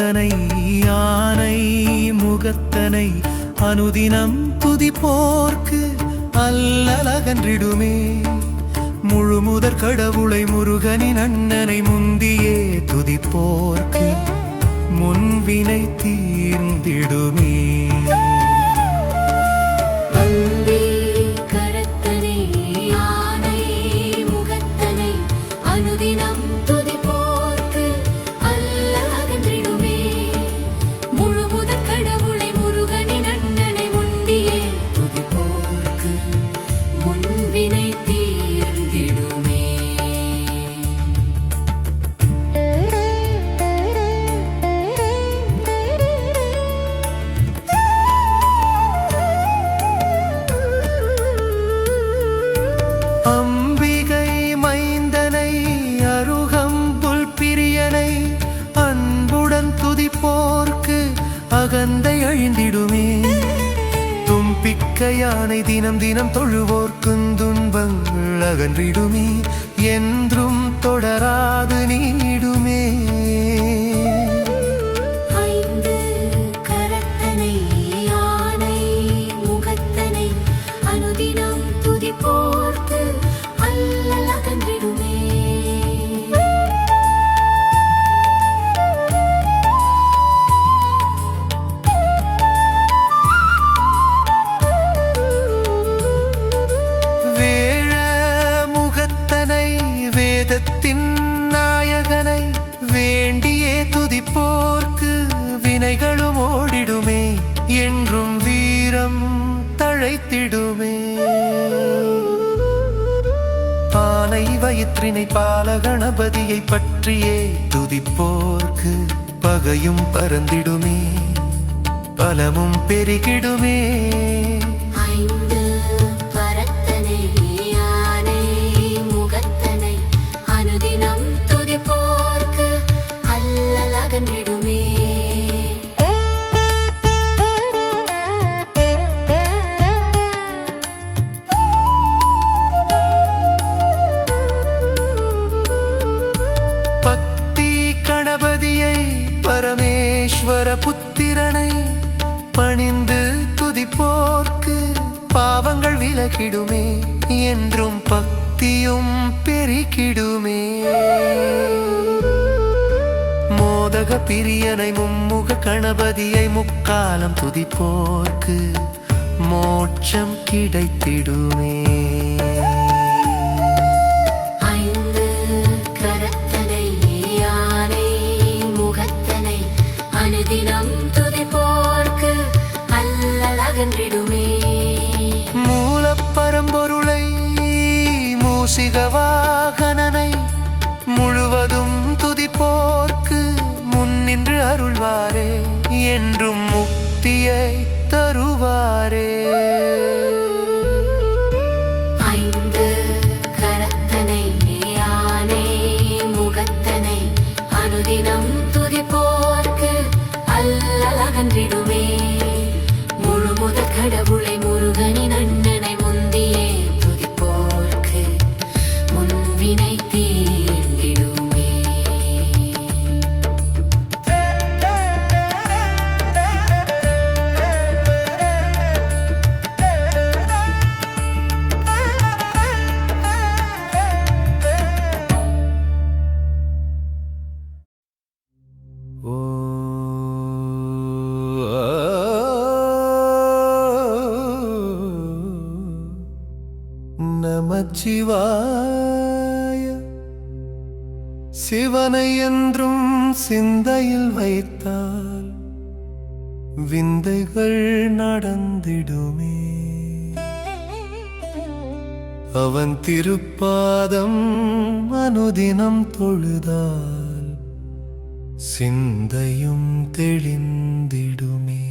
முகத்தனை யானை முகத்தனை அனுதினம் துதிப்போர்க்கு அல்லலகன்றிடுமே. முழுமுதற் கடவுளை முருகனின் அண்ணனை முந்தியே துதிப்போர்க்கு முன்வினை தீர்ந்திடுமே. அம்பிகை மைந்தனை அருகம்புல் பிரியனை அன்புடன் துதிப்போர்க்கு அகந்தை அழிந்திடுமே. தும்பிக்க யானை தினம் தினம் தொழுவோர்க்குந் துன்பங்கள் அகன்றிடுமே. என்றும் தொடராது நீடுமே. நாயகனை வேண்டியே துதிப்போர்க்கு வினைகளும் ஓடிடுமே. என்றும் வீரம் தழைத்திடுமே. பானை வயிற்றினை பாலகணபதியை பற்றியே துதிப்போர்க்கு பகையும் பறந்திடுமே. பலமும் பெருகிடுமே. பக்தி கணபதியை பரமேஸ்வர புத்திரனை பணிந்து துதிப்போர்க்கு பாவங்கள் விலகிடுமே. என்றும் பக்தியும் பெருகிடுமே. மோதக பிரியனை மும்முக கணபதியை முக்காலம் துதிப்போர்க்கு மோட்சம் கிடைத்திடுமே. மூலப்பரம்பொருளை மூசிக வாகனனை முழுவதும் துதிப்போர்க்கு முன்னின்று அருள்வாரே. என்றும் முக்தியை தருவாரே. அனுதினம் துதிப்போர்க்கு அல்லலகன்றிடுமே. முழுமுதற் கடவுளை முருகனின் அண்ணனை முந்தியே துதிப்போர்க்கு முன்வினை தீர்ந்திடுமே. நமச்சிவாய. சிவனை என்றும் சிந்தையில் வைத்தால் விந்தைகள் நடந்திடுமே. அவன் திருப்பாதம் அனுதினம் தொழுதால் சிந்தையும் தெளிந்திடுமே.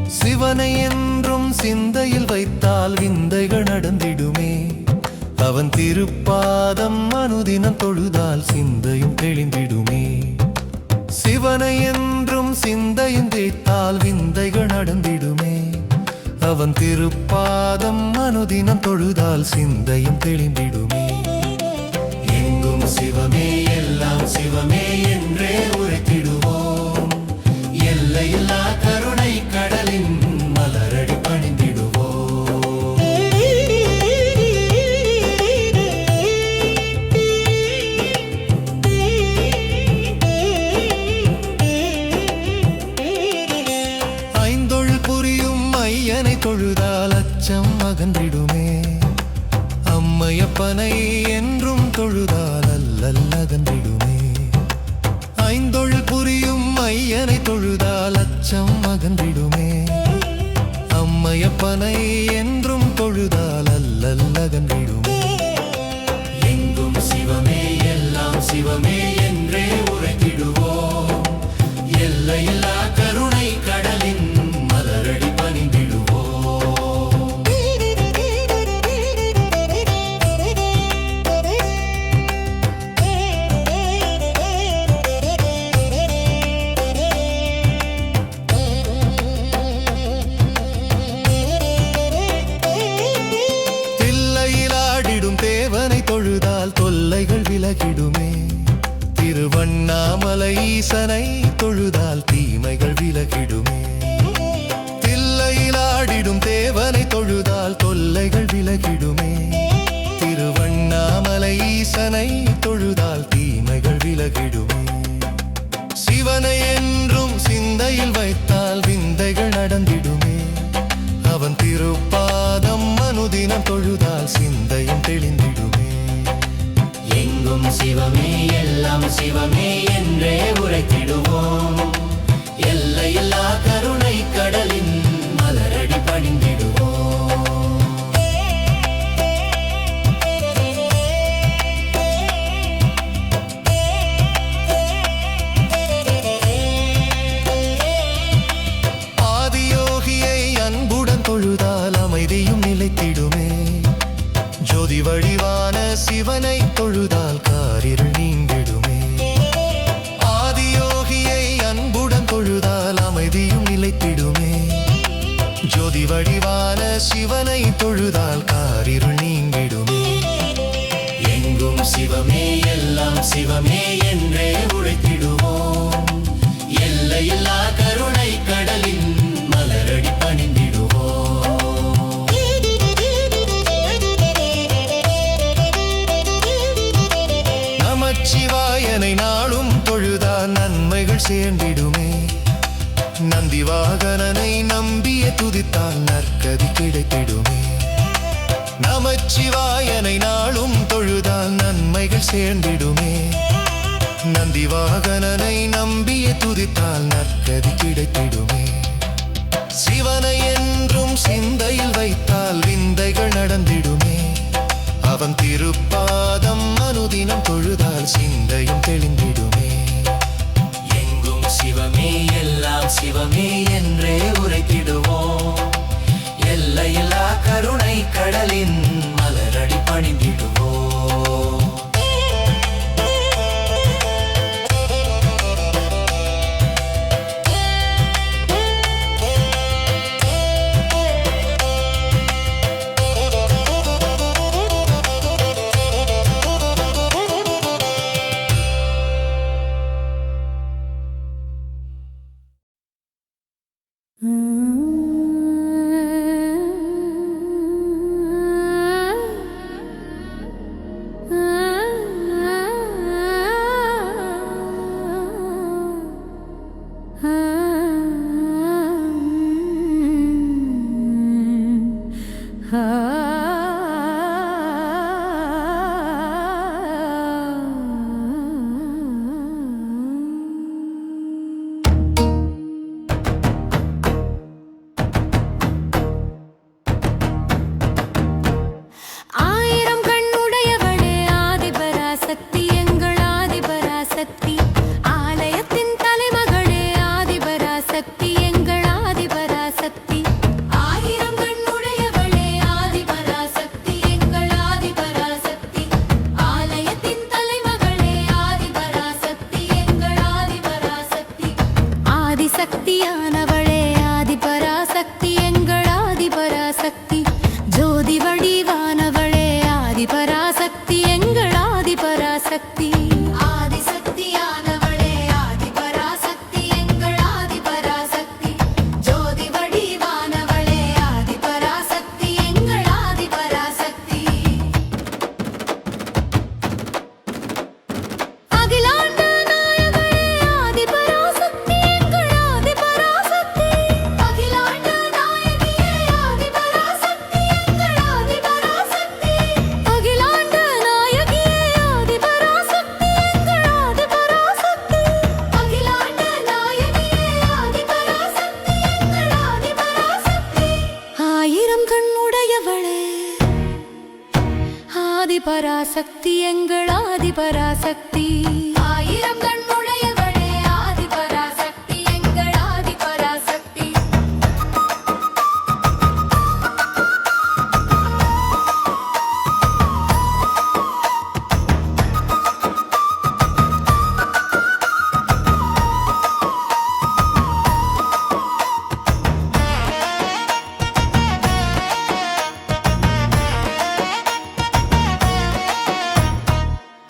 சிவனை என்றும் சிந்தையில் வைத்தால் விந்தைகள் நடந்திடுமே. அவன் திருப்பாதம் அனுதினம் தொழுதால் சிந்தையும் தெளிந்திடுமே. சிவனை என்றும் சிந்தையும் தேய்த்தால் விந்தைகள் நடந்திடுமே. அவன் திருப்பாதம் அனுதினம் தொழுதால் சிந்தையும் தெளிந்திடுமே. எங்கும் சிவமே எல்லாம் சிவமே என்றே உரைத்திடுவோம். எல்லையில்லா கருணை கடலின் மலரடி பணிந்திடுவோம். ஐந்தொழில் புரியும் ஐயனை தொழுதால் அச்சம் அகன்றிடுமே. அம்மையப்பனை என்றும் தொழுதால் அல்லல் அகன்றிடுமே. ஐந்தொழில் புரியும் ஐயனை தொழுதால் அச்சம் அகன்றிடுமே. அம்மையப்பனை என்றும் தொழுதால் அல்லல் அகன்றிடுமே. எங்கும் சிவமே எல்லாம் சிவமே என்றே உரைத்திடுவோம். எல்லையில்லா கருணை கடலின் மலரடி பணிந்திடுவோம். தொழுதால் தொல்லைகள் விலகிடுமே. திருவண்ணாமலை ஈசனை தொழுதால் தீமைகள் விலகிடுமே. தில்லையில் ஆடிடும் தேவனை தொழுதால் தொல்லைகள் விலகிடுமே. திருவண்ணாமலை ஈசனை தொழுதால் தீமைகள் விலகிடுமே. சிவனை என்றும் சிந்தையில் வைத்தால் விந்தைகள் நடந்திடுமே. அவன் திருப்பாதம் அனுதினம் தொழுதால் சிந்தையும் தெளிந்திடுமே. எங்கும் சிவமே எல்லாம் சிவமே என்றே உரைத்திடுவோம். எல்லையில்லா கருணை கடலின் மலரடி பணிந்திடுவோம். ஆதியோகியை அன்புடன் தொழுதால் அமைதியும் நிலைத்திடுமே. ஜோதி வடிவான சிவனை தொழுதால் காரிருள் நீங்கிடுமே. ஆதியோகியை அன்புடன் தொழுதால் அமைதியும் நிலைத்திடுமே. ஜோதி வடிவான சிவனை தொழுதால் காரிருள் நீங்கிடுமே. எங்கும் சிவமே எல்லாம் சிவமே என்றே உரைத்திடுவோம். எல்லையில்லா கருணை கடலின் மலரடி பணிந்திடுவோம். நமச்சிவாயனை நாளும் தொழுதால் நன்மைகள் சேர்ந்திடுமே. நந்திவாகனனை நம்பிய துதித்தால் நற்கதி கிடைத்திடுமே. நமச்சிவாயனை நாளும் தொழுதால் நன்மைகள் சேர்ந்திடுமே. நந்திவாகனனை நம்பிய துதித்தால் நற்கதி கிடைத்திடுமே. சிவனை என்றும் சிந்தையில் வைத்தால் விந்தைகள் நடந்திடுமே. அவன் திருப்பாதம் அனுதினம் தொழுதால் சிந்தையும் தெளிந்திடுமே. எங்கும் சிவமே எல்லாம் சிவமே என்றே உரைத்திடுவோம். எல்லையில்லா கருணை கடலின் மலரடி பணிந்திடுவோம். ஆதிபராசக்தி ஆயிரம் கண்ணுடையவளே ஆதிபராசக்தி ஆயிரம் கண்ணுடையவளே ஆதிபராசக்தி எங்கள் ஆதிபராசக்தி ஆயிரம் கண்ணுடையவளே ஆதிபராசக்தி எங்கள் ஆதிபராசக்தி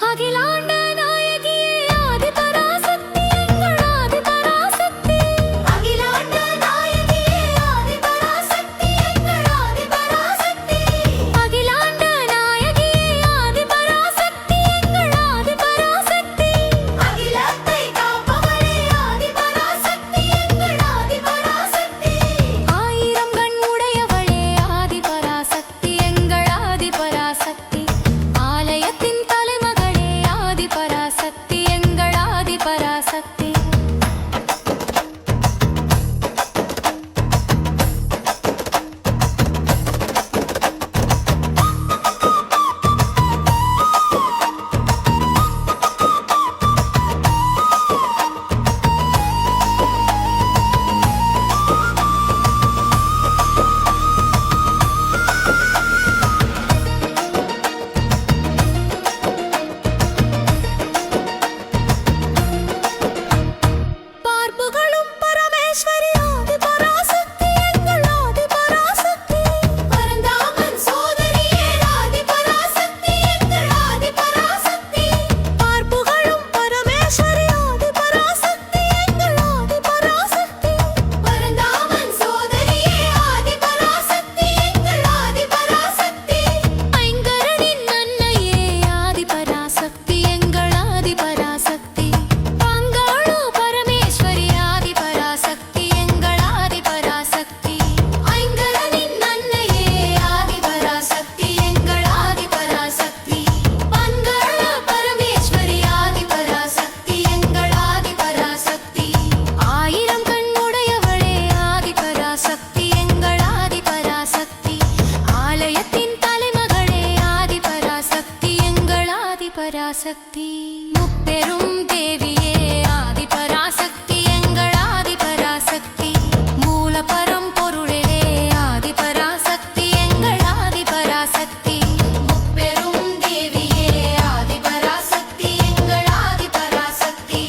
அகிலாண்ட நாயகியே ஆதிபராசக்தி எங்கள் ஆதிபராசக்தி அகிலாண்ட நாயகியே ஆதிபராசக்தி எங்கள் ஆதிபராசக்தி அகிலாண்ட நாயகியே ஆதிபராசக்தி எங்கள் ஆதிபராசக்தி அகிலத்தை காப்பவளே ஆதிபராசக்தி எங்கள் ஆதிபராசக்தி ஆயிரம் கண்ணுடையவளே ஆதிபராசக்தி எங்கள் ஆதிபராசக்தி ஆலயத்தின் தலைமகளே ஆதிபராசக்தி எங்கள் ஆதிபராசக்தி பார்ப்புகளும் பரமேஸ்வரி ஆதிபராசக்தி எங்கள் ஆதிபராசக்தி பரந்தாமன் சோதரியே ஆதிபராசக்தி எங்கள் ஆதிபராசக்தி பார்ப்புகளும் பரமேஸ்வரி ஆதிபராசக்தி எங்கள் ஆதிபராசக்தி பரந்தாமன் சோதரியே ஆதிபராசக்தி எங்கள் ஆதிபராசக்தி ஐங்கரனின் அன்னையே ஆதிபராசக்தி எங்கள் ஆதிபராசக்தி பங்காளு பரமேஸ்வரி ஆதிபராசக்தி எங்கள் ஆதிபராசக்தி ஐங்கரனின் அன்னையே ஆதிபராசக்தி எங்கள் ஆதிபராசக்தி பங்காளு பரமேஸ்வரி ஆதிபராசக்தி எங்கள் ஆதிபராசக்தி ஆயிரம் கண்ணுடையவளே ஆதிபராசக்தி எங்கள் ஆதிபராசக்தி ஆலயத்தின் தலைமகளே ஆதிபராசக்தி எங்கள் ஆதிபராசக்தி முப்பெரும் தேவியே ஆதிபராசக்தி எங்கள் ஆதிபராசக்தி மூலபரம் பொருளே ஆதிபராசக்தி எங்கள் ஆதிபராசக்தி முப்பெரும் தேவியே ஆதிபராசக்தி எங்கள் ஆதிபராசக்தி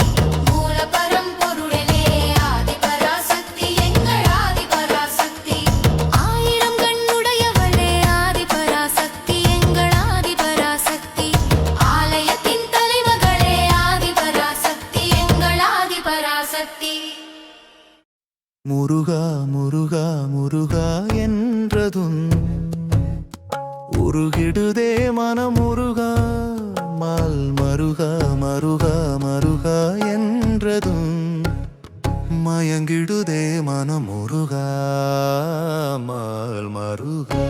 மூலபரம் பொருளே ஆதிபராசக்தி எங்கள் ஆதிபராசக்தி ஆயிரம் கண்ணுடையவளே ஆதிபராசக்தி எங்கள் ஆதிபராசக்தி ஆலயத்தின் தலைமகளே ஆதிபராசக்தி எங்கள் ஆதிபராசக்தி முருகா முருகா முருகா என்றதும் உருகிடுதே மனமுருகா மால் மருகா மருகா மருகா என்றதும் மயங்கிடுதே மனமுருகா மால் மருகா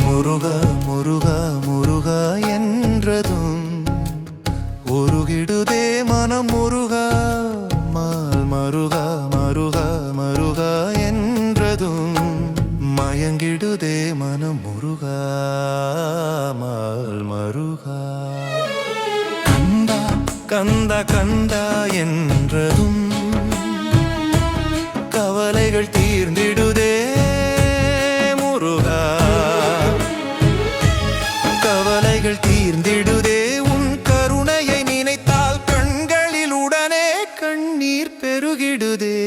முருகா முருகா முருகா என்றதும் உருகிடுதே மனம் முருகா மால் மருகா மருகா மருகா என்றதும் மயங்கிடுதே மனம் முருகா மால் மருகா கந்தா கந்தா கந்தா என்றதும் கவலைகள் தீர்ந்திடுதே முருகா கவலைகள் தீர்ந்திடுதே உன் கருணையை நினைத்தால் கண்களில் உடனே கண்ணீர் பெருகிடுதே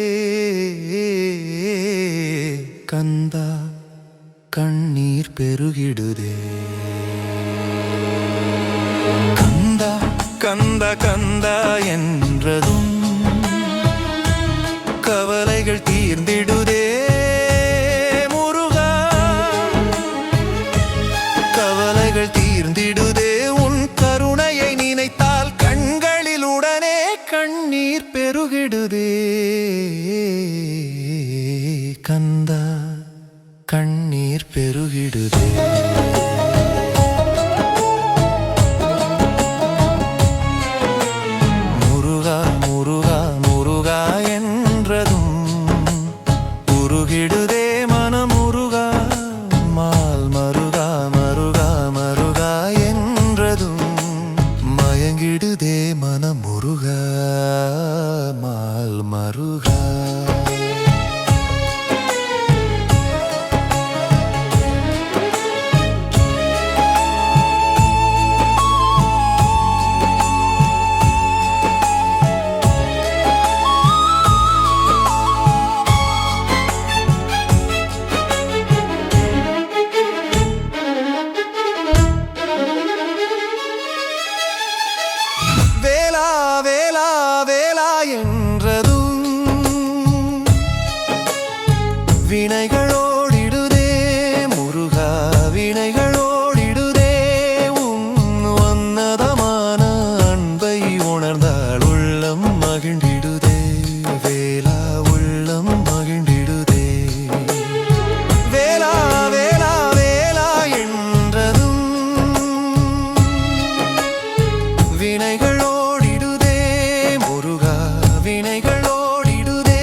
கந்தா கண்ணீர் பெருகிடுதே கந்தா கந்தா கந்தா என்றதும் கவலைகள் தீர்ந்திடுதே முருகா கவலைகள் தீர்ந்திடுதே உன் கருணையை நினைத்தால் கண்களில் உடனே கண்ணீர் பெருகிடுதே கந்தா கண்ணீர் பெருகிடுதே மயங்கிடுதே மனமுருக மால் மருகா. வேலா வேலா வேலா என்றதும் வினைகளோடிடுதே முருகா வினைகளோடிடுதே. உன்னதமான அன்பை உணர்ந்தால் உள்ளம் மகிழ்ந்திடுதே வேலா உள்ளம் மகிழ்ந்திடுதே. வேலா வேலா வேலா என்றதும் வினைகளோடிடுதே முருகா வினைகளோடிடுதே.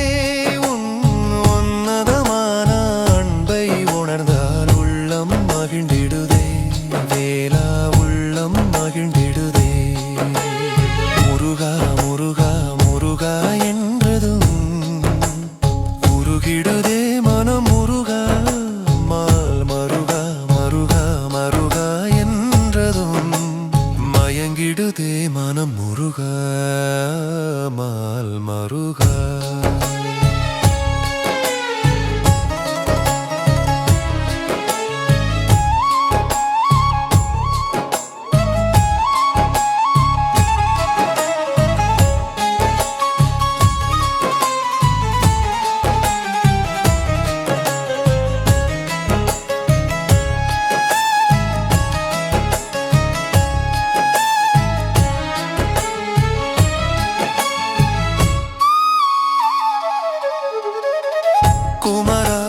உன்னதமான அன்பை உணர்ந்தால் உள்ளம் மகிழ்ந்திடுதே வேலா உள்ளம் மகிழ்ந்திடுதே. முருகா முருகா முருகா என்றதும் உருகிடுதே மனம் முருகா மால் மருகா மருகா மருகா என்றதும் மயங்கிடுதே மனம் முருகா மால் மருகா. குமரா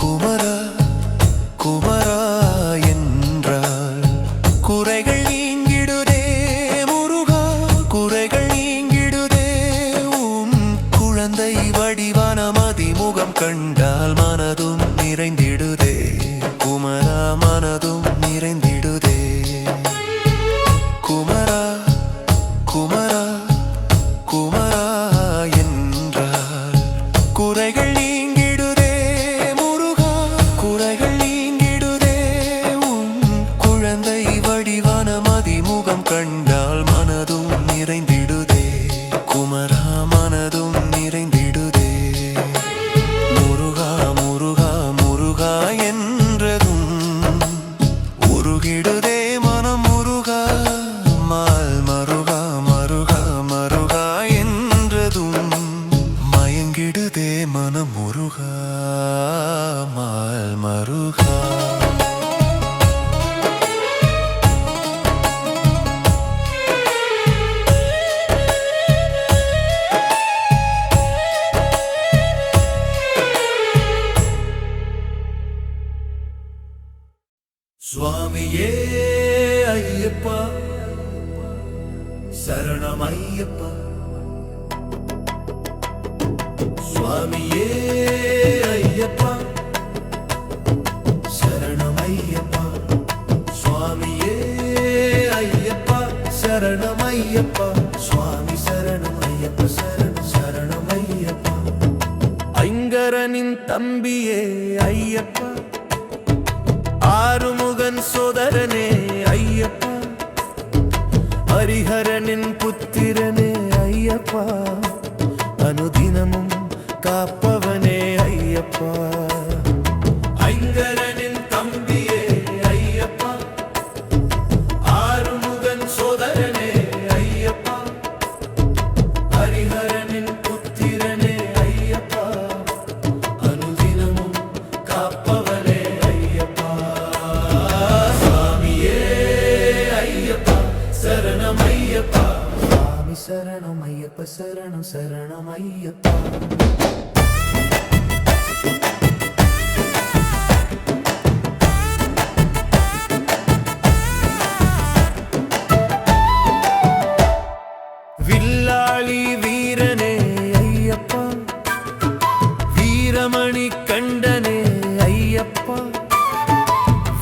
குமரா குமரா என்றால் குறைகள் நீங்கிடுதே முருகா குறைகள் நீங்கிடுதே. குழந்தை வடிவான மதிமுகம் கண்டால் மனதும் நிறைந்திடுதே குமரா மனதும் நிறைந்திடுதே. குமரா குமரா குமரா என்றால் குறைகள் நீங்கிடுதே முருகா குறைகள் நீங்கிடுதே. குழந்தை வடிவான மதிமுகம் கண்டால் மனதும் நிறைந்திடுதே குமரா மனதும் நிறைந்திடுதே. முருகா முருகா முருகா என்றதும் உருகிடுதே மனம் முருகா மால் மருகா மருகா மருகா என்றதும் மயங்கிடுதே மனம் முருகா மால் மருகா. சுவாமியே ஐயப்பா சரணம் ஐயப்பா. சுவாமியே ஐயப்பா சரணம் ஐயப்பா. சுவாமியே ஐயப்பா சரணம் ஐயப்பா. சுவாமி சரணம் ஐயப்பா சரணம் சரணம் ஐயப்பா. ஐங்கரனின் தம்பியே ஐயப்பா ஆறுமுகன் சோதரனே ஐயப்பா. ஹரிஹரனின் புத்திரனே ஐயப்பா அனுதினமும் காப்பவனே ஐயப்பா. ஐங்கரனின் தம்பியே ஐயப்பா ஆறுமுகன் சோதரனே ஐயப்பா. ஹரிஹரனின் புத்திரனே ஐயப்பா அனுதினமும் காப்பவனே ஐயப்பா. சுவாமியே ஐயப்பா சரணம் ஐயப்பா. சுவாமி சரணம் ஐயப்பா சரணம் சரணம் ஐயப்பா. வில்லாளி வீரனே ஐயப்பா வீரமணி கண்டனே ஐயப்பா.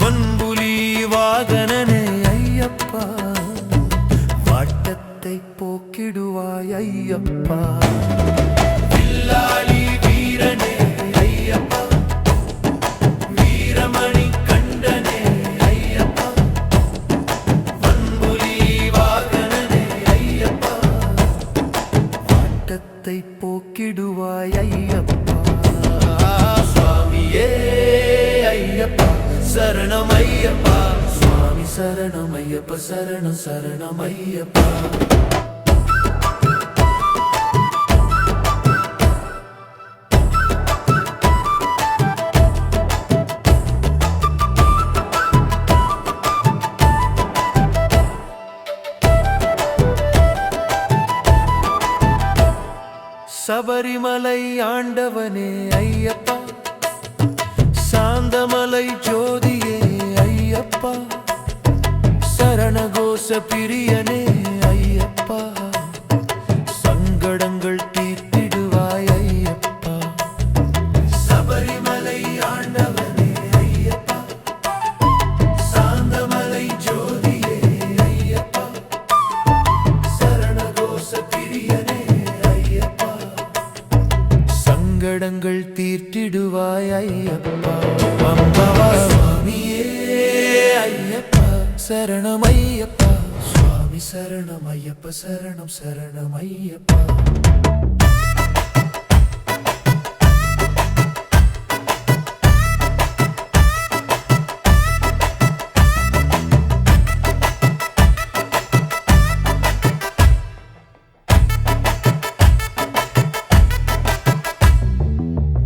வன்புலி வாகனனே ஐயப்பா வாட்டத் வாட்டத்தை போக்கிடுவாய் ஐயப்பா. வில்லாளி வீரனே ஐயப்பா, வீரமணி கண்டனே ஐயப்பா, வன்புலி வாகனனே ஐயப்பா, வாட்டத்தை போக்கிடுவாய் ஐயப்பா. சுவாமியே ஐயப்பா சரணம் ஐயப்பா, சுவாமி சரணம் ஐயப்ப சரணம் சரணம் ஐயப்பா. சபரிமலை ஆண்டவனே ஐயப்பா, சாந்தமலை ஜோதியே ஐயப்பா, சரணகோஷ பிரியனே ஐயப்பா, சங்கடங்கள் தீர்த்திடுவாய் ஐயப்பா. சபரிமலை ஆண்டவனே ஐயப்பா, சாந்தமலை ஜோதியே ஐயப்பா, சரணகோஷ பிரியனே ஐயப்பா, சங்கடங்கள் தீர்த்திடுவாய் ஐயப்பா. பம்பவா சுவாமியே ஐயப்பா சரணம் ஐயப்பா, சுவாமி சரணம் ஐயப்ப சரணம் சரணம் ஐயப்பா.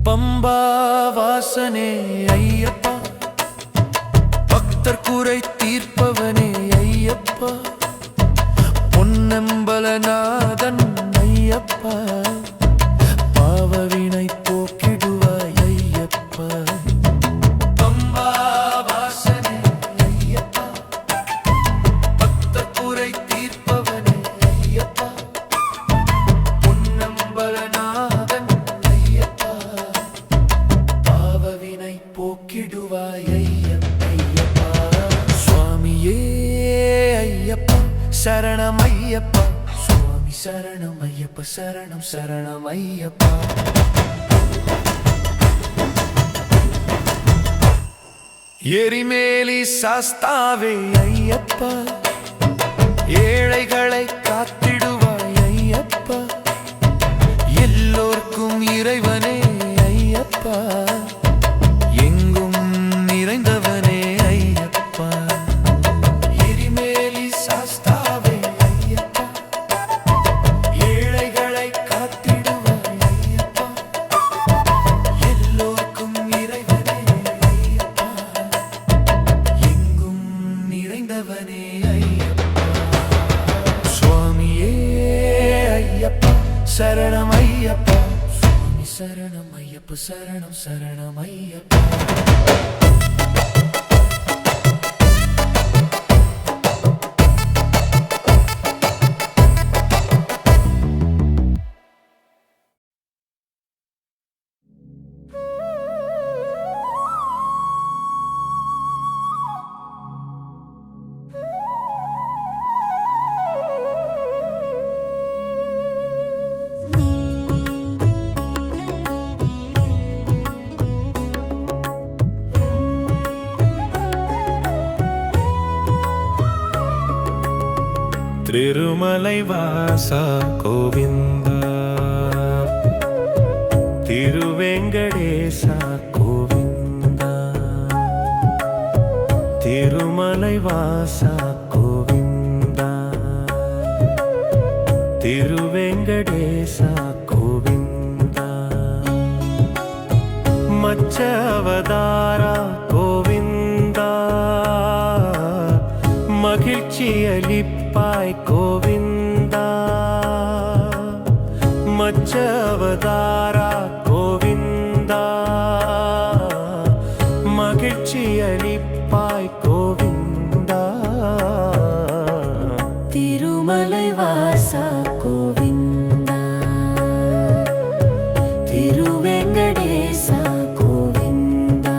பம்பா வாசனே ஐயப்பா, பக்தர் குறை தீர்ப்பவனே ஐயப்பா, பொன்னம்பலநாதன் ஐயப்பா, பாவவினை போக்கிடுவாய் ஐயப்பா. பம்பா வாசனே ஐயப்பா, பக்தர் குறை தீர்ப்பவனே ஐயப்பா, பொன்னம்பலநாதன் ஐயப்பா, பாவவினை போக்கிடுவாய் ஐயப்பா. சுவாமியே ஐயப்பா சரணம் ஐயப்பா, சுவாமி சரணம் ஐயப்ப சரணம் சரணம் ஐயப்பா. எரிமேலி சாஸ்தாவே ஐயப்பா, ஏழைகளை காத்திடுவாய் ஐயப்பா, எல்லோர்க்கும் இறைவனே ஐயப்பா, எங்கும் நிறைந்தவனே ஐயப்பா. எரிமேலி சாஸ்தாவே ஐயப்பா, ஏழைகளை காத்திடுவாய் ஐயப்பா, எல்லோர்க்கும் இறைவனே ஐயப்பா, எங்கும் நிறைந்தவனே ஐயப்பா. சுவாமியே ஐயப்பா சரணம் ஐயப்பா, சுவாமி சரணம் ஐயப்ப சரணம் சரணம் ஐயப்பா. திருமலை வாசா கோவிந்தா, திருவேங்கடேசா கோவிந்தா, திருமலை வாசா கோவிந்தா, திருவேங்கடேசா கோவிந்தா, மச்ச அவதாரா கோவிந்தா, மகிழ்ச்சி அளிப்பாய் கோவிந்தா, மச்ச அவதாரா கோவிந்தா, மகிழ்ச்சி அளிப்பாய் கோவிந்தா. திருமலை வாசா கோவிந்தா, திருவேங்கடேசா கோவிந்தா.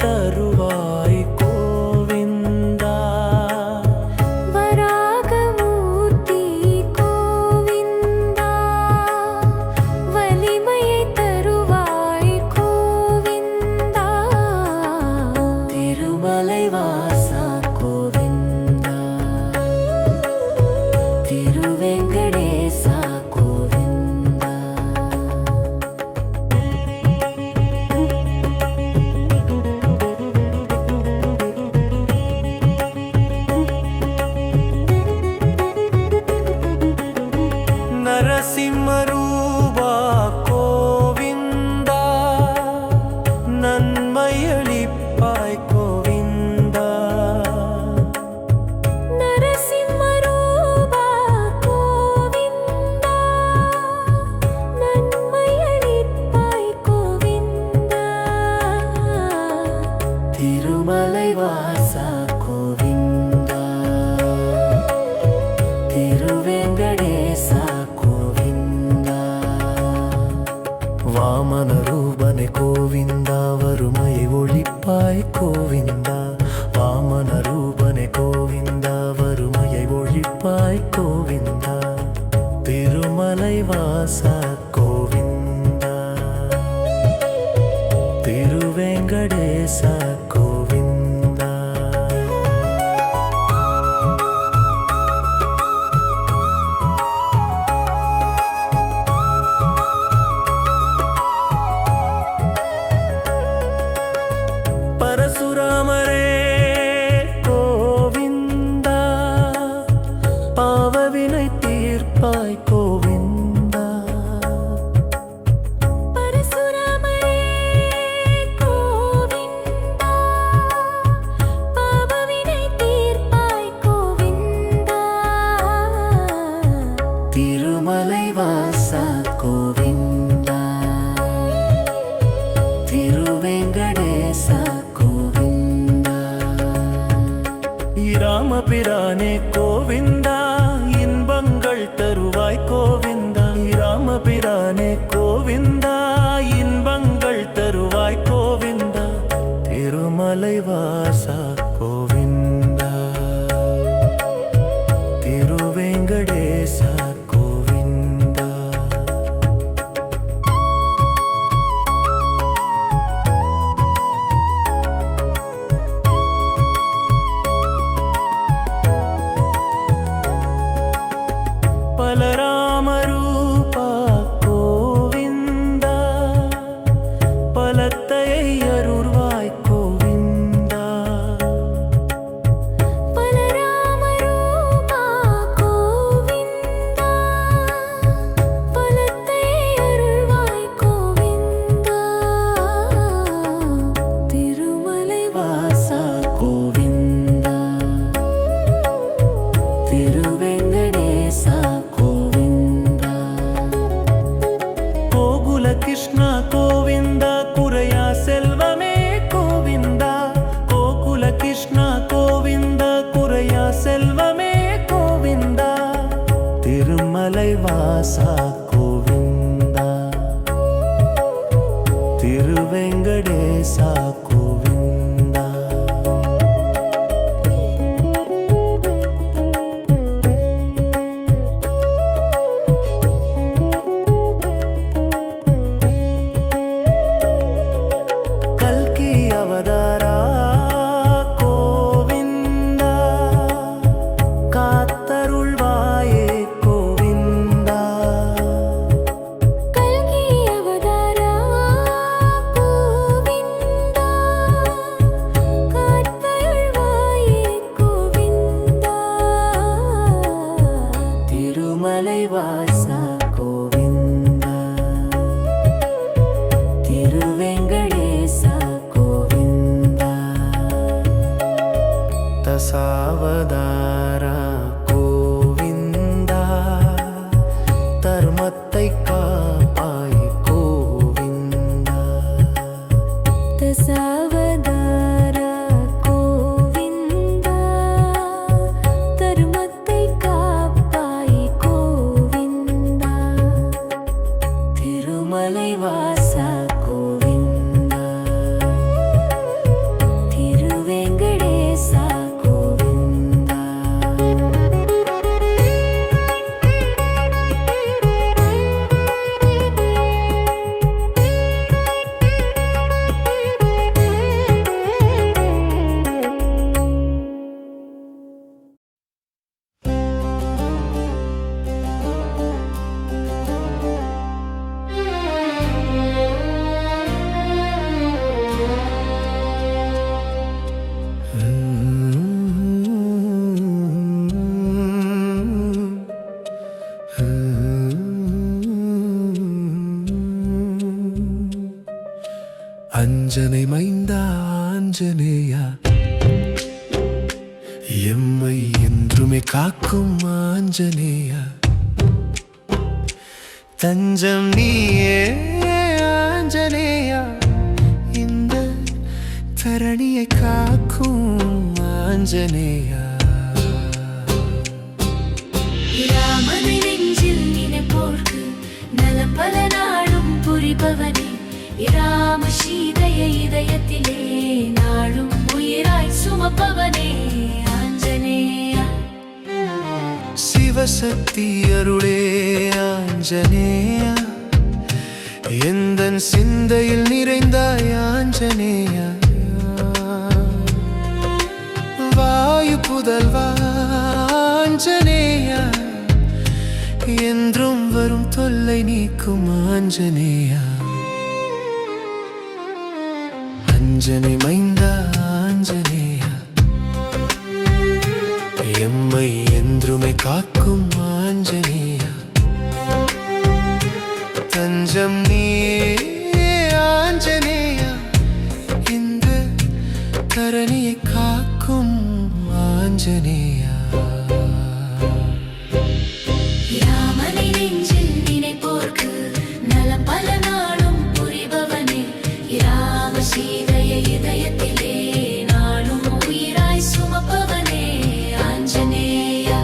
தருவாய் கோவிந்தா. வராகமூர்த்தி கோவிந்தா, வலிமையை தருவாய் கோவிந்தா. திருமலை வாசா கோவிந்தா, திருவெங்கடேசா கோவிந்தா. நரசிம்மரூபா கோவிந்தா, நன்மையளிப்பாய் கோவிந்தா. நரசிம்மரூபா கோவிந்தா, நன்மையளிப்பாய் கோவிந்தா. திருமலை வாசா கோவிந்தா, திருவெங்கடேசா கோவிந்தா. வாமன ரூபனே கோவிந்தா, வறுமையை ஒழிப்பாய் கோவிந்தா. வாமன ரூபனே கோவிந்தா, வறுமையை ஒழிப்பாய் கோவிந்தா. திருமலை வாசா கோவிந்தா, திருவெங்கடேசா கோவிந்தா. பரசுராமரே கோவிந்தா, பாவவினை தீர்ப்பாய் கோவிந்தா. பரசுராமரே கோவிந்தா, பாவவினை தீர்ப்பாய் கோவிந்தா. திருமலை வாசா கோவிந்தா, திருவெங்கடேசா கோவிந்தா. ராமபிரானே கோவிந்தா, இன்பங்கள் தருவாய் கோவிந்தா. ராமபிரானே கோவிந்தா, இன்பங்கள் தருவாய் கோவிந்தா. திருமலை வாசா கோவிந்தா, திருவெங்கடேசா கோவிந்தா. பலராமரூபா கோவிந்தா, பலத்தை அருள்வாய் கோவிந்தா. பலராமரூபா கோவிந்தா, பலத்தை அருள்வாய் கோவிந்தா. திருமலை வாசா கோவிந்தா, திருவெங்கடேசா கோவிந்தா. கோகுல கிருஷ்ணா கோவிந்தா, குறையா செல்வமே கோவிந்தா. கோகுல கிருஷ்ணா கோவிந்தா, குறையா செல்வமே கோவிந்தா. திருமலை வாசா கோவிந்தா, திருவெங்கடேசா கோவிந்தா. கல்கி அவதாரா கோவிந்தா, காத்தருள்வாயே கோவிந்தா. கல்கி அவதாரா கோவிந்தா, அஞ்சனை மைந்தா ஆஞ்சநேயா எம்மை என்றுமே காக்கும் ஆஞ்சநேயா தஞ்சம் நீயே ஆஞ்சநேயா இந்த தரணியை காக்கும் ஆஞ்சநேயா ராமனை நெஞ்சில் நினைப்போர்க்கு நலம் பல நாளும் புரிபவனே ராம சீதையை இதயத்திலே நாளும் உயிராய் சுமப்பவனே ஆஞ்சநேயா சிவசக்தி அருளே ஆஞ்சநேயா எந்தன் சிந்தையில் நிறைந்தாய் ஆஞ்சநேயா வாயு புதல்வா ஆஞ்சநேயா என்றும் வரும் தொல்லை நீக்கும் ஆஞ்சநேயா அஞ்சனை மைந்தா ஆஞ்சநேயா எம்மை என்றுமே காக்கும் ஆஞ்சநேயா தஞ்சம் நீயே ஆஞ்சநேயா இந்த தரணியை காக்கும் ஆஞ்சநேயா ராமனை நெஞ்சில் நினைப்போர்க்கு நலம் பல நாளும் புரிபவனே ராம சீதையை இதயத்திலே நாளும் உயிராய் சுமப்பவனே ஆஞ்சநேயா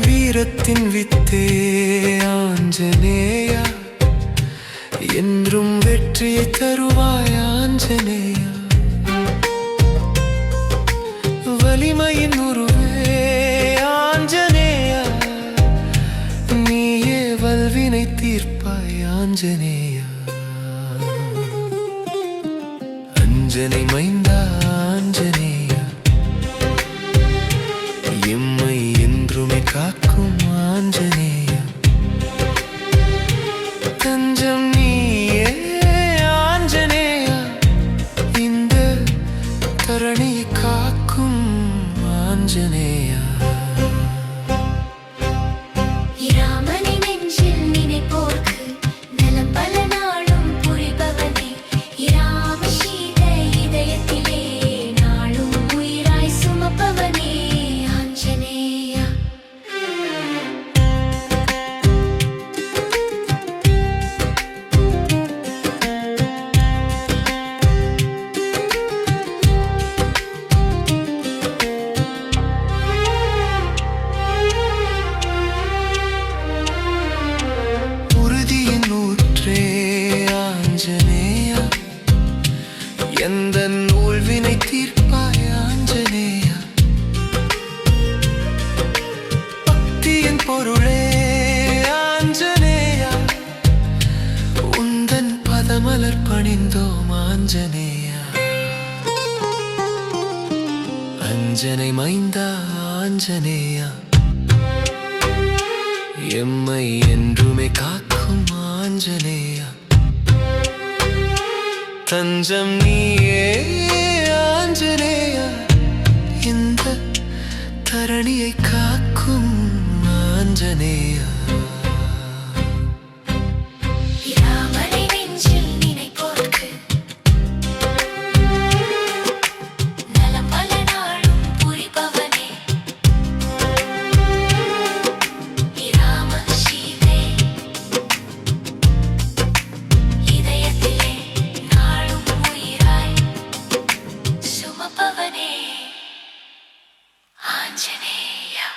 வீரத்தின் வித்தே ஆஞ்சநேயா என்றும் வெற்றியை தருவாய் ஆஞ்சநேயா வலிமையின் உருவே ஆஞ்சநேயா நீயே வல்வினை தீர்ப்பாய் ஆஞ்சநேயா அஞ்சனை மைந்தா ஆஞ்சநேயா எம்மை என்றுமே காக்கும் ஆஞ்சநேயா தஞ்சம் நீயே ஆஞ்சநேயா இந்த தரணியை காக்கும் ஆஞ்சநேயா ராமனை நெஞ்சில் நினைப்போர்க்கு நலம் பல நாளும் புரிபவனே ராம சீதை இதயத்திலே நாளும் உயிராய் சுமப்பவனே ஆஞ்சநேயா உறுதியின் ஊற்றே ஆஞ்சநேயா எந்த நூல்வினை தீர்ப்பாய் ஆஞ்சநேயா பக்தியின் பொருளே ஆஞ்சநேயா உந்தன் பதமலர் பணிந்தோம் ஆஞ்சநேயா அஞ்சனை மைந்தா ஆஞ்சநேயா எம்மை என்றுமே காக்கும் ஆஞ்சநேயா தஞ்சம் நீயே ஆஞ்சநேயா இந்த தரணியை காக்கும் ஆஞ்சநேயா ராமனை நெஞ்சில் நினைப்போர்க்கு நலம் பல நாளும் புரிபவனே ராம சீதை இதயத்திலே நாளும் உயிராய் சுமப்பவனே ஆஞ்சநேயா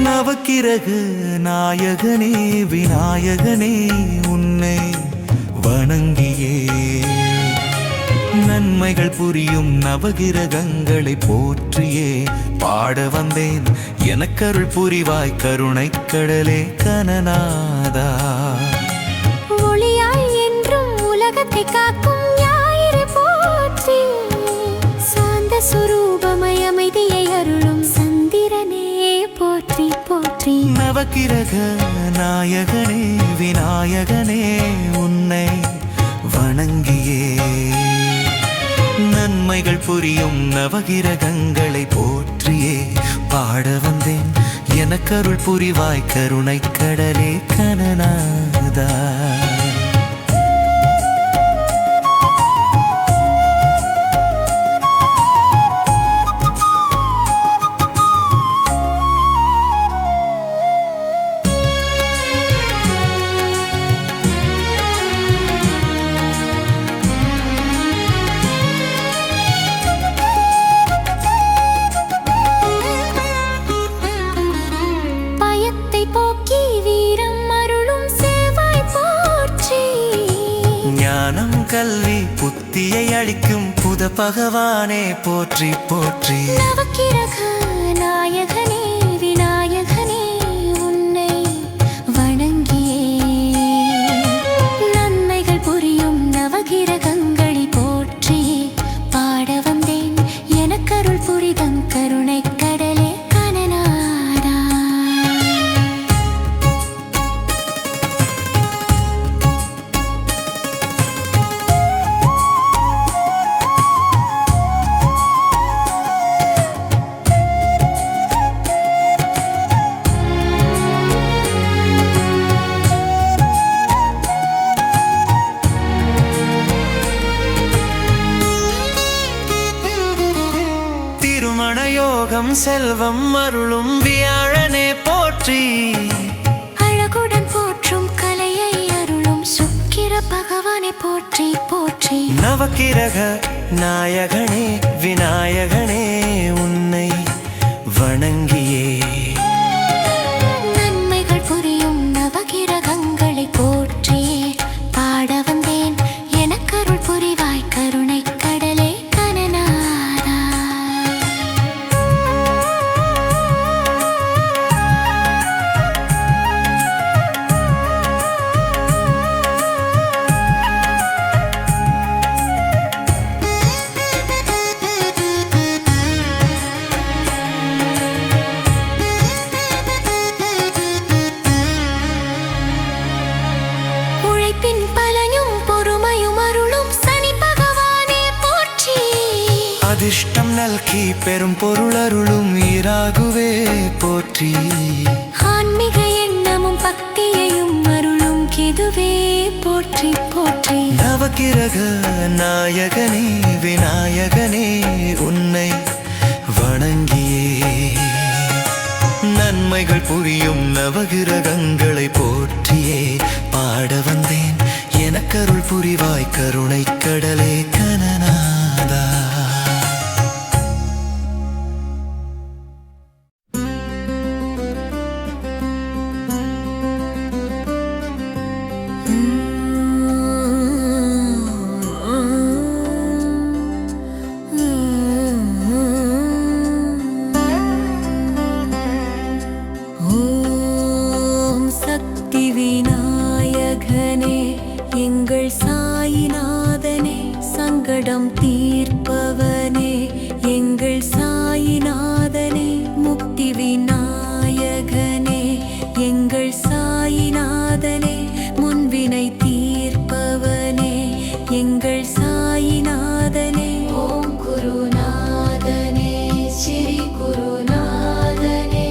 நவக்கிரகு நாயகனே விநாயகனே உன்னை வணங்கியே நன்மை நன்மைகள் புரியும் நவகிரகங்களை போற்றியே பாட வந்தேன் எனக்கருள் புரிவாய் கருணைக் கடலே கனநாதா. ஒளியாய் என்றும் உலகத்தை காக்கும் ஞாயிறு போற்றி, சாந்த சுரூபமய அமைதியை அருளும் சந்திரனே போற்றி போற்றி. நவகிரக நாயகனே விநாயகனே உன்னை வணங்கியே நன்மைகள் புரியும் நவகிரகங்களை போற்றியே பாட வந்தேன் எனக்கருள் புரிவாய் கருணைக் கடலே கனநாதா. ஞானம் கல்வி புத்தியை அளிக்கும் புத பகவானே போற்றி போற்றி. நவக்கிரக நாயகனே விநாயகனே உன்னை வணங்கியே நன்மைகள் புரியும் நவகிரகங்களை போற்றியே பாட வந்தேன் எனக்கருள் புரிதம் கருணைக் கடலே கனநாதா. திருமணயோகம் செல்வம் அருளும் வியாழனே போற்றி, அழகுடன் போற்றும் கலையை அருளும் சுக்கிர பகவானை போற்றி போற்றி. நவகிரக நாயகனே விநாயகனே உன்னை வணங்கியே நன்மைகள் புரியும் நவகிரகங்களை போற்றியே பாட வந்தேன் எனக்கருள் புரிவாய் கருணைக் கடலே கனநாதா. உழைப்பின் பலனும் பொறுமையும் அருளும் சனி பகவானே போற்றி, அதிர்ஷ்டம் நல்கி பெரும் பொருளருளும் ஈராகுவே போற்றி. ஆன்மீக எண்ணமும் பக்தியையும் அருளும் கேதுவே போற்றி போற்றி. நவகிரக நாயகனே விநாயகனே உன்னை வணங்கியே நன்மைகள் புரியும் நவகிரகங்களை போற்றியே பாட வந்தேன் எனக்கருள் புரிவாய் கருணைக் கடலே கனநாதா. ஓம் சக்தி விநாயகனே எங்கள் சாயிநாதனே சங்கடம் தீர்ப்பவனே எங்கள் சாயிநாதனே முக்தி விநாயகனே எங்கள் சாயிநாதனே முன்வினை தீர்ப்பவனே எங்கள் சாயிநாதனே. ஓம் குருநாதனே ஸ்ரீ குருநாதனே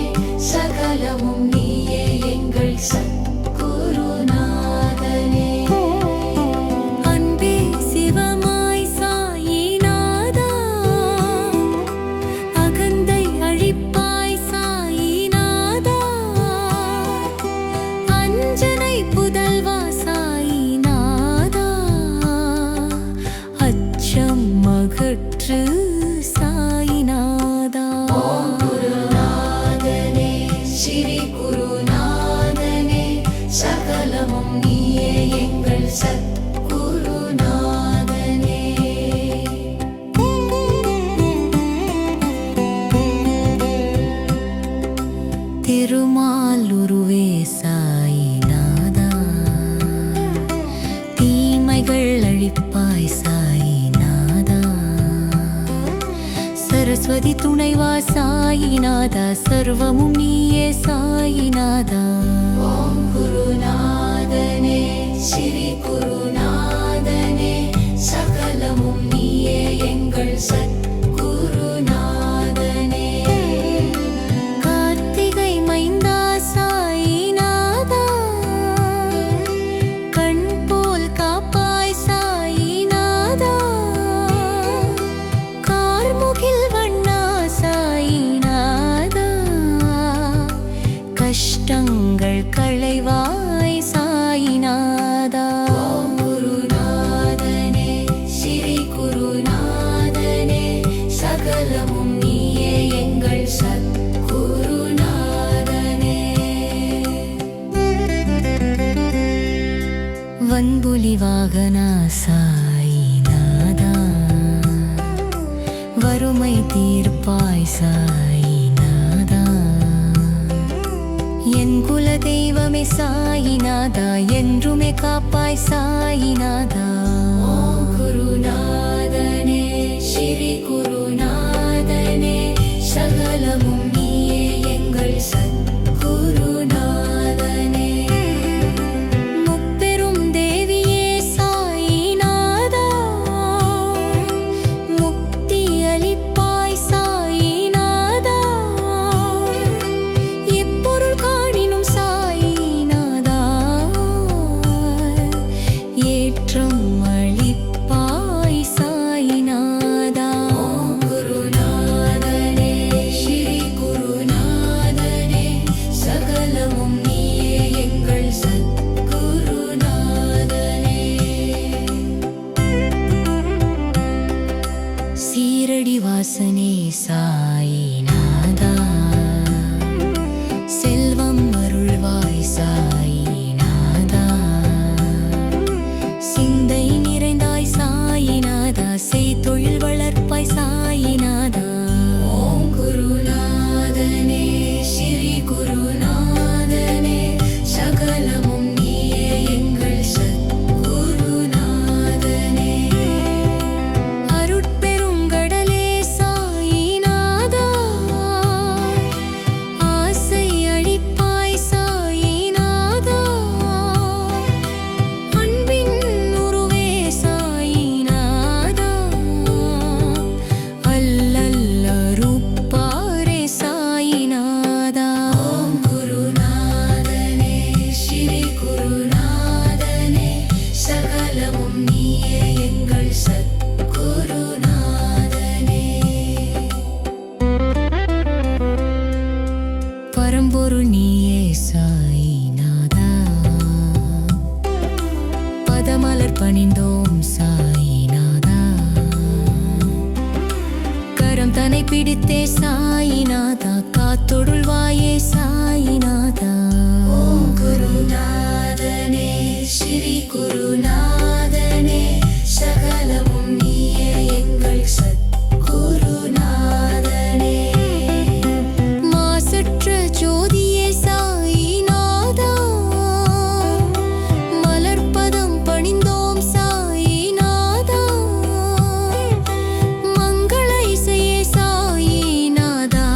சகலமும் நீயே எங்கள் சத்குருநாதனே. அன்பே சிவமாய் சாயிநாதா அகந்தை அழிப்பாய் சாயிநாதா அஞ்சனை புதல்வா சாயிநாதா அச்சம் அகற்று சாயிநாதா. ஓம் குருநாதனே ஸ்ரீ குருநாதனே சகலமும் நீயே எங்கள் சத்குருநாதனே. அளிப்பாய் சாயிநாதா. சரஸ்வதி துணைவா சாயிநாதா, சர்வமும் நீயே சாயிநாதா. ஓம் குருநாதனே ஸ்ரீ குருநாதனே, சகலமும் நீயே எங்கள் சத்குருநாதனே. கார்த்திகை மைந்தா சாயிநாதா, கண் போல் காப்பாய் சாயிநாதா. கார்முகில் வண்ணா சாயிநாதா, கஷ்டங்கள் களைவாய் சாயிநாதா. ஓம் குருநாதனே ஸ்ரீ குருநாதனே, சகலமும் நீயே எங்கள் சத்குருநாதனே. வன்புலி வாகனா சாயிநாதா, வறுமை தீர்ப்பாய் சாயிநாதா. என் குல தெய்வமே சாயிநாதா, என்றுமே காப்பாய் சாயிநாதா. ஓம் குருநாதனே ஸ்ரீ குருநாதனே, சகலமும் நீயே எங்கள் சத்குருநாதனே. முப்பெரும் தேவியே சாயிநாதா, முக்தி அளிப்பாய் சாயிநாதா. எப்பொருள் காணினும் சாயிநாதா, ஏற்றம் அளிப்பாய் சாயிநாதா. ஓம் குருநாதனே ஸ்ரீ குருநாதனே, சகலமும் நீயே எங்கள் சத்குருநாதனே. சீரடி வாசனே சாயிநாதா, செல்வம் அருள்வாய் சாயிநாதா. சிந்தை நிறைந்தாய் சாயிநாதா, செய்தொழில் வளர்ப்பாய் சாயிநாதா. ஓம் குருநாதனே ஸ்ரீ குருநாதனே, சகலமும் நீயே எங்கள் சத்குருநாதனே. அருட்பெருங்கடலே சாயிநாதா, ஆசை அழிப்பாய் சாயிநாதா. அன்பின் உருவே சாயிநாதா, அல்லல் அருட்பாரே சாயிநாதா. ஓம் குருநாதனே ஸ்ரீ குருநாதனே, சகலமும் நீயே எங்கள் சத்குருநாதனே. பரம்பொருள் நீயே சாயிநாதா, பதமலர் பணிந்தோம் சாயிநாதா. கரம் தனை பிடித்தே சாயிநாதா, காத்தொடுள்வாயே சாயிநாதா. ஓம் குருநாதனே ஸ்ரீ குருநாதனே, சகலமும் நீயே எங்கள் சத்குருநாதனே. மாசற்ற ஜோதியே சாயிநாதா, மலர்பதம் பணிந்தோம் சாயிநாதா. மங்கள இசையே சாயிநாதா,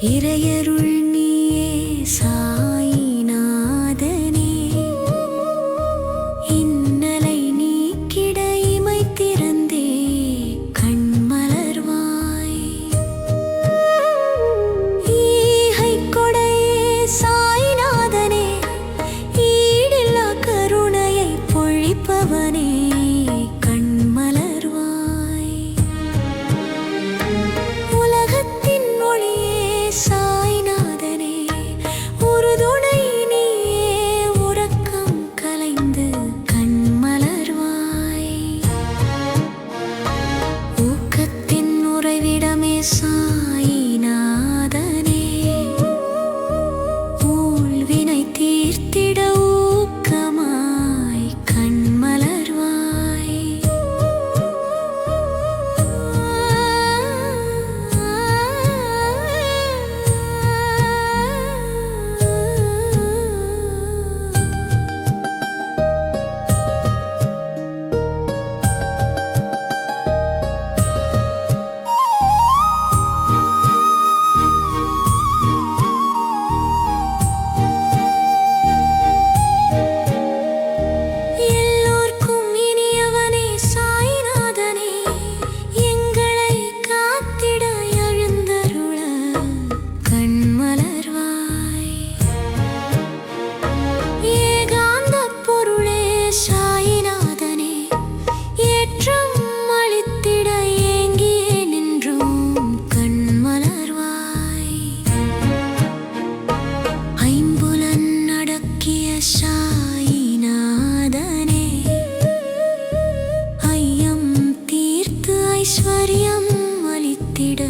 இறையருள் நீயே சாயிநாதனே இன்னலை நீக்கிட இமை திறந்தே கண்மலர்வாய் ஈகை கொடையே சாயிநாதனே ஈடில்லா கருணையை பொழிப்பவனே கண்மலர்வாய் உலகத்தின் ஒளியே சாய்நாதனே உறுதுணை நீயே உறக்கம் கலைந்து கண்மலர்வாய் ஊக்கத்தின் உறைவிடமே சாய்நாதனே ஊழ்வினை தீர்த்திட ஊக்கமாய் கண்மலர்வாய் எல்லோர்க்கும் இனியவனே சாய்நாதனே எங்களை காத்திட எழுந்தருள கண்மலர்வாய் ஏகாந்தப் பொருளே சாய்நாதனே ஏற்றம் அளித்திட ஏங்கியே நின்றும் கண்மலர்வாய் ஐம்புலன் அடக்கிய சாயிநாதனே ஐயம் தீர்த்து ஐஸ்வர்யம் அளித்திட